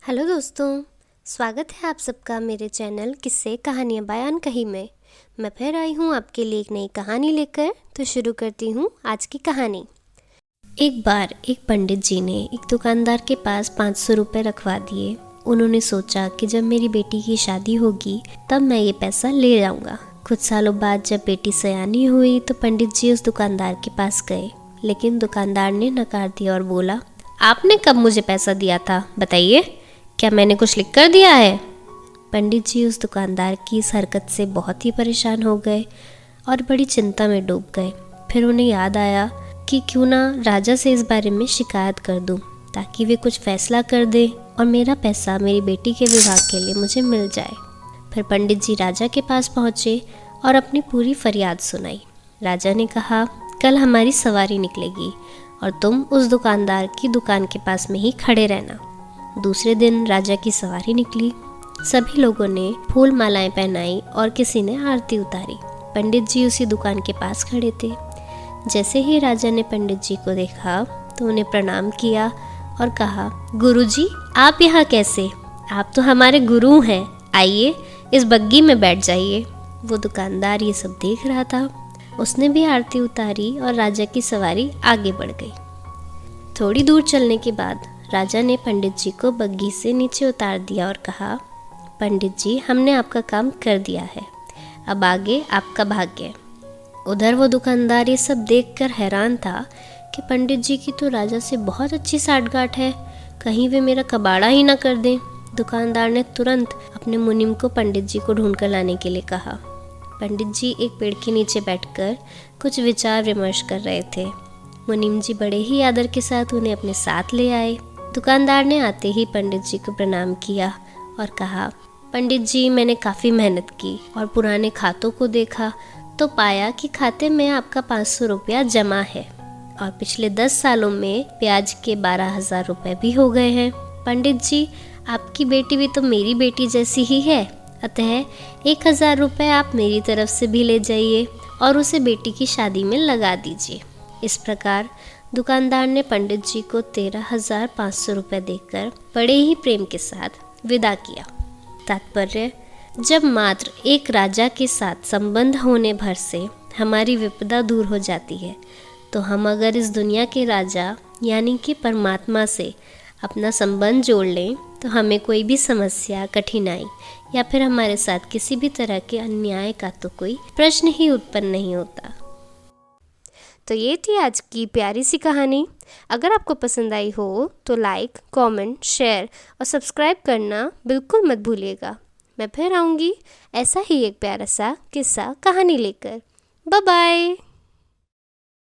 Hello दोस्तों, स्वागत है आप सबका मेरे चैनल किस्से कहानियाँ बयान कही में। मैं फिर आई हूँ आपके लिए एक नई कहानी लेकर। तो शुरू करती हूँ आज की कहानी। एक बार एक पंडित जी ने एक दुकानदार के पास 500 रुपये रखवा दिए। उन्होंने सोचा कि जब मेरी बेटी की शादी होगी तब मैं ये पैसा ले जाऊँगा। कुछ सालों बाद जब बेटी सयानी हुई तो पंडित जी उस दुकानदार के पास गए, लेकिन दुकानदार ने नकार दिया और बोला, आपने कब मुझे पैसा दिया था, बताइए, क्या मैंने कुछ लिख कर दिया है? पंडित जी उस दुकानदार की इस हरकत से बहुत ही परेशान हो गए और बड़ी चिंता में डूब गए। फिर उन्हें याद आया कि क्यों ना राजा से इस बारे में शिकायत कर दूं, ताकि वे कुछ फैसला कर दें और मेरा पैसा मेरी बेटी के विवाह के लिए मुझे मिल जाए। फिर पंडित जी राजा के पास पहुँचे और अपनी पूरी फरियाद सुनाई। राजा ने कहा, कल हमारी सवारी निकलेगी और तुम उस दुकानदार की दुकान के पास में ही खड़े रहना। दूसरे दिन राजा की सवारी निकली। सभी लोगों ने फूल मालाएं पहनाई और किसी ने आरती उतारी। पंडित जी उसी दुकान के पास खड़े थे। जैसे ही राजा ने पंडित जी को देखा तो उन्हें प्रणाम किया और कहा, गुरुजी, आप यहाँ कैसे? आप तो हमारे गुरु हैं, आइए इस बग्गी में बैठ जाइए। वो दुकानदार ये सब देख रहा था। उसने भी आरती उतारी और राजा की सवारी आगे बढ़ गई। थोड़ी दूर चलने के बाद राजा ने पंडित जी को बग्गी से नीचे उतार दिया और कहा, पंडित जी, हमने आपका काम कर दिया है, अब आगे आपका भाग्य। उधर वो दुकानदार ये सब देखकर हैरान था कि पंडित जी की तो राजा से बहुत अच्छी साठगांठ है, कहीं वे मेरा कबाड़ा ही ना कर दें। दुकानदार ने तुरंत अपने मुनीम को पंडित जी को ढूंढ कर लाने के लिए कहा। पंडित जी एक पेड़ के नीचे बैठकर कुछ विचार विमर्श कर रहे थे। मुनीम जी बड़े ही आदर के साथ उन्हें अपने साथ ले आए। दुकानदार ने आते ही पंडित जी को प्रणाम किया और कहा, पंडित जी, मैंने काफ़ी मेहनत की और पुराने खातों को देखा तो पाया कि खाते में आपका 500 रुपया जमा है और पिछले 10 सालों में ब्याज के 12,000 रुपये भी हो गए हैं। पंडित जी, आपकी बेटी भी तो मेरी बेटी जैसी ही है, अतः 1,000 रुपये आप मेरी तरफ से भी ले जाइए और उसे बेटी की शादी में लगा दीजिए। इस प्रकार दुकानदार ने पंडित जी को 13,500 रुपये देकर बड़े ही प्रेम के साथ विदा किया। तात्पर्य, जब मात्र एक राजा के साथ संबंध होने भर से हमारी विपदा दूर हो जाती है, तो हम अगर इस दुनिया के राजा यानी कि परमात्मा से अपना संबंध जोड़ लें तो हमें कोई भी समस्या, कठिनाई या फिर हमारे साथ किसी भी तरह के अन्याय का तो कोई प्रश्न ही उत्पन्न नहीं होता। तो ये थी आज की प्यारी सी कहानी। अगर आपको पसंद आई हो तो लाइक, कमेंट, शेयर और सब्सक्राइब करना बिल्कुल मत भूलिएगा। मैं फिर आऊँगी ऐसा ही एक प्यारा सा किस्सा कहानी लेकर। Bye bye.